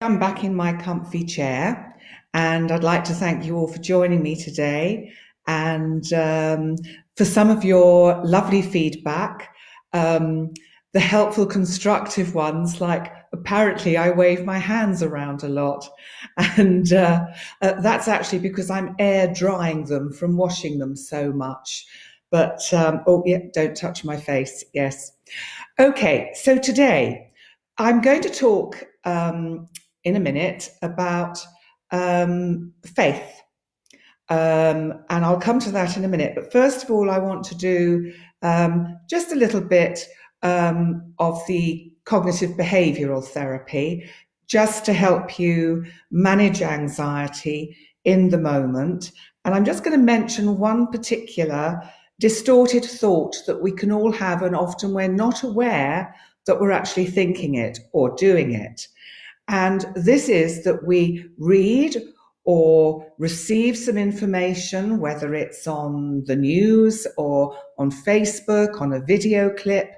I'm back in my comfy chair, and I'd like to thank you all for joining me today and for some of your lovely feedback, um, the helpful, constructive ones, like apparently I wave my hands around a lot. And that's actually because I'm air drying them from washing them so much. But, oh, yeah, don't touch my face. Yes. Okay, so today I'm going to talk in a minute about faith. And I'll come to that in a minute. But first of all, I want to do just a little bit of the cognitive behavioral therapy just to help you manage anxiety in the moment. And I'm just going to mention one particular distorted thought that we can all have, and often we're not aware that we're actually thinking it or doing it. And this is that we read or receive some information, whether it's on the news or on Facebook, on a video clip.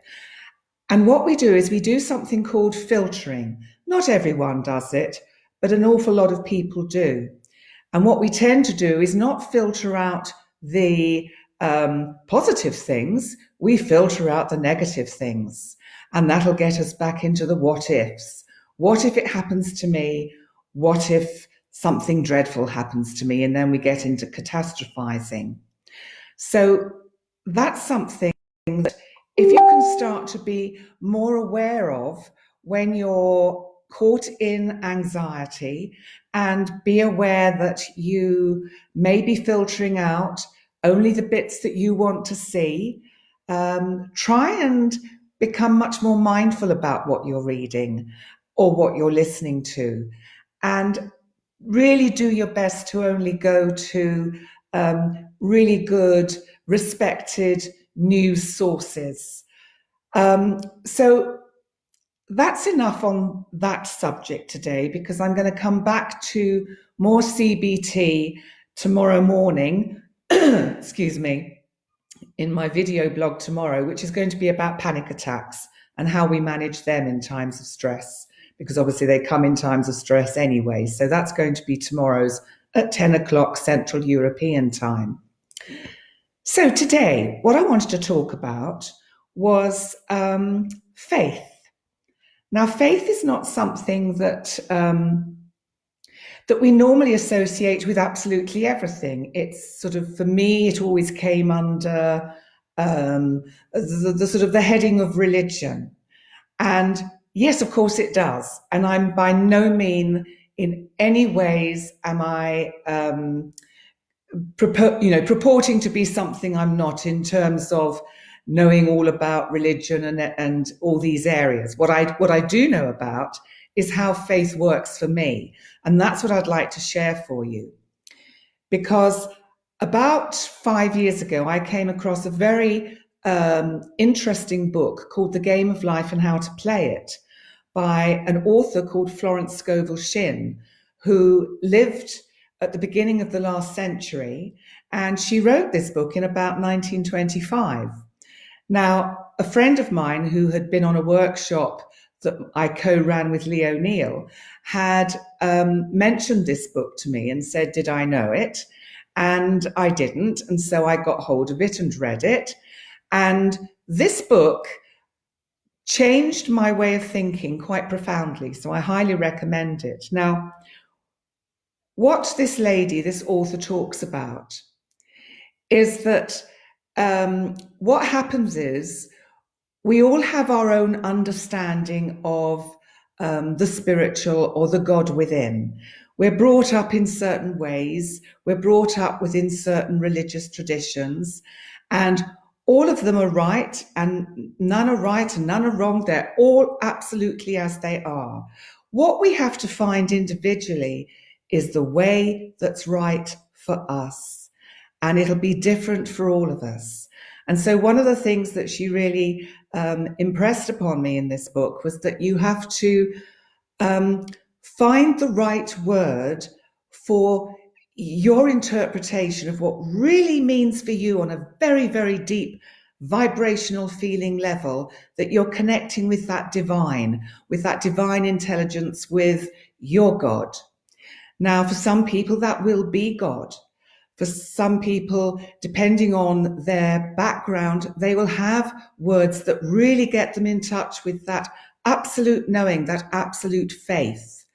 And what we do is we do something called filtering. Not everyone does it, but an awful lot of people do. And what we tend to do is not filter out the positive things, we filter out the negative things. And that'll get us back into the what ifs. What if it happens to me? What if something dreadful happens to me? And then we get into catastrophizing. So that's something that if you can start to be more aware of when you're caught in anxiety, and be aware that you may be filtering out only the bits that you want to see. Try and become much more mindful about what you're reading or what you're listening to, and really do your best to only go to really good, respected news sources. So that's enough on that subject today, because I'm going to come back to more CBT tomorrow morning, excuse me, in my video blog tomorrow, which is going to be about panic attacks and how we manage them in times of stress, because obviously they come in times of stress anyway. So that's going to be tomorrow's at 10 o'clock Central European time. So today, what I wanted to talk about was faith. Now, faith is not something that that we normally associate with absolutely everything. It's sort of, for me, it always came under the sort of the heading of religion. And yes, of course it does. And I'm by no means in any ways am I purporting to be something I'm not, in terms of knowing all about religion and all these areas. What I do know about is how faith works for me. And that's what I'd like to share for you. Because about 5 years ago, I came across a very interesting book called The Game of Life and How to Play It, by an author called Florence Scovel Shinn, who lived at the beginning of the last century. And she wrote this book in about 1925. Now, a friend of mine who had been on a workshop that I co-ran with Lee O'Neill had mentioned this book to me and said, did I know it? And I didn't. And so I got hold of it and read it. And this book changed my way of thinking quite profoundly. So I highly recommend it. Now, what this lady, this author, talks about is that what happens is we all have our own understanding of the spiritual or the God within. We're brought up in certain ways. We're brought up within certain religious traditions, and all of them are right, and none are right and none are wrong. They're all absolutely as they are. What we have to find individually is the way that's right for us. And it'll be different for all of us. And so one of the things that she really impressed upon me in this book was that you have to find the right word for your interpretation of what really means for you on a very, very deep vibrational feeling level, that you're connecting with that divine intelligence, with your God. Now, for some people, that will be God. For some people, depending on their background, they will have words that really get them in touch with that absolute knowing, that absolute faith.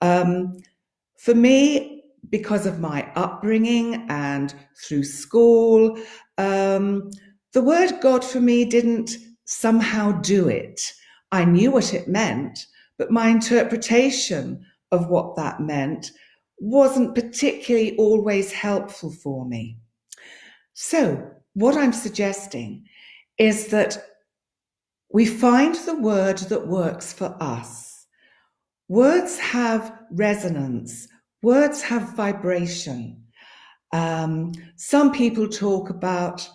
For me, because of my upbringing and through school, the word God for me didn't somehow do it. I knew what it meant, but my interpretation of what that meant wasn't particularly always helpful for me. So, what I'm suggesting is that we find the word that works for us. Words have resonance. Words have vibration. Some people talk about,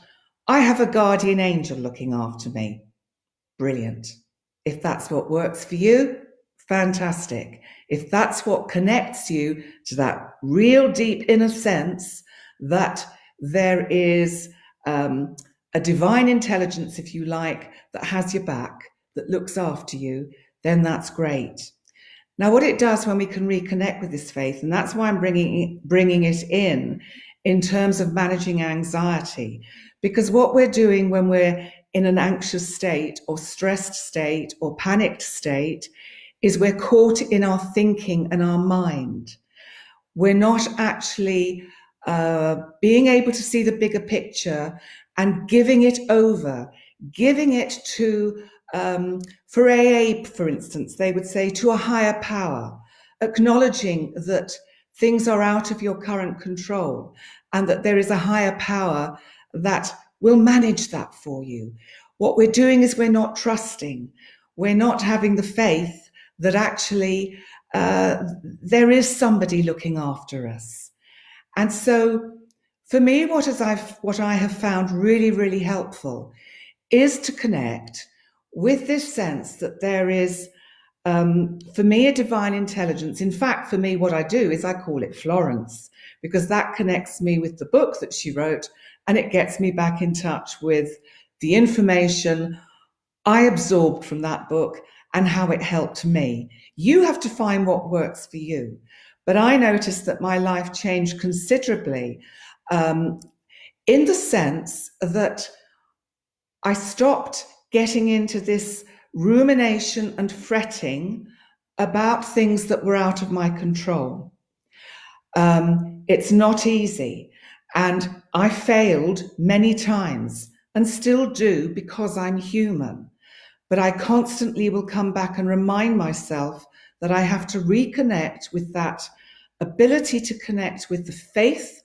I have a guardian angel looking after me. Brilliant. If that's what works for you, fantastic. If that's what connects you to that real deep inner sense that there is a divine intelligence, if you like, that has your back, that looks after you, then that's great. Now, what it does when we can reconnect with this faith, and that's why I'm bringing it in terms of managing anxiety, because what we're doing when we're in an anxious state or stressed state or panicked state is we're caught in our thinking and our mind. We're not actually being able to see the bigger picture and giving it over, giving it to, for AA, for instance, they would say to a higher power, acknowledging that things are out of your current control and that there is a higher power that will manage that for you. What we're doing is we're not trusting. We're not having the faith that actually there is somebody looking after us. And so for me, what I have found really, really helpful is to connect with this sense that there is, for me, a divine intelligence. In fact, for me, what I do is I call it Florence, because that connects me with the book that she wrote, and it gets me back in touch with the information I absorbed from that book and how it helped me. You have to find what works for you. But I noticed that my life changed considerably in the sense that I stopped getting into this rumination and fretting about things that were out of my control. It's not easy. And I failed many times and still do because I'm human. But I constantly will come back and remind myself that I have to reconnect with that ability to connect with the faith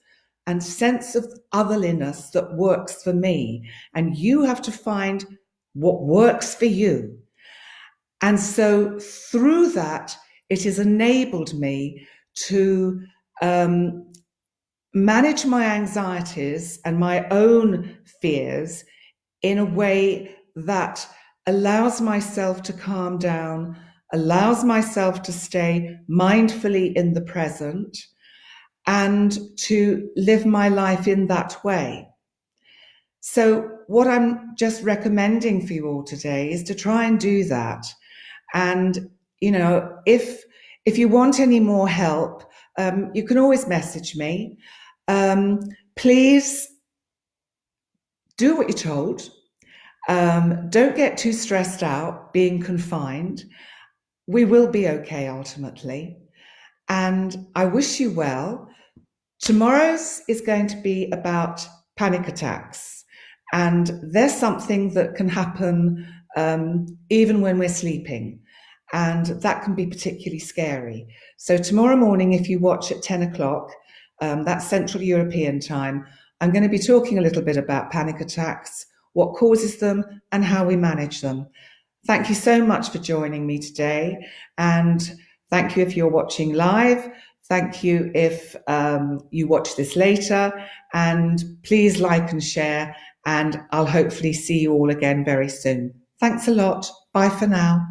and sense of otherliness that works for me. And you have to find what works for you. And so through that, it has enabled me to manage my anxieties and my own fears in a way that allows myself to calm down, allows myself to stay mindfully in the present, and to live my life in that way. So what I'm just recommending for you all today is to try and do that. And, you know, if you want any more help, you can always message me. Please do what you're told. Don't get too stressed out being confined. We will be okay ultimately. And I wish you well. Tomorrow's is going to be about panic attacks. And there's something that can happen even when we're sleeping. And that can be particularly scary. So tomorrow morning, if you watch at 10 o'clock, that's Central European time, I'm going to be talking a little bit about panic attacks, what causes them, and how we manage them. Thank you so much for joining me today. And thank you if you're watching live. Thank you if you watch this later. And please like and share. And I'll hopefully see you all again very soon. Thanks a lot. Bye for now.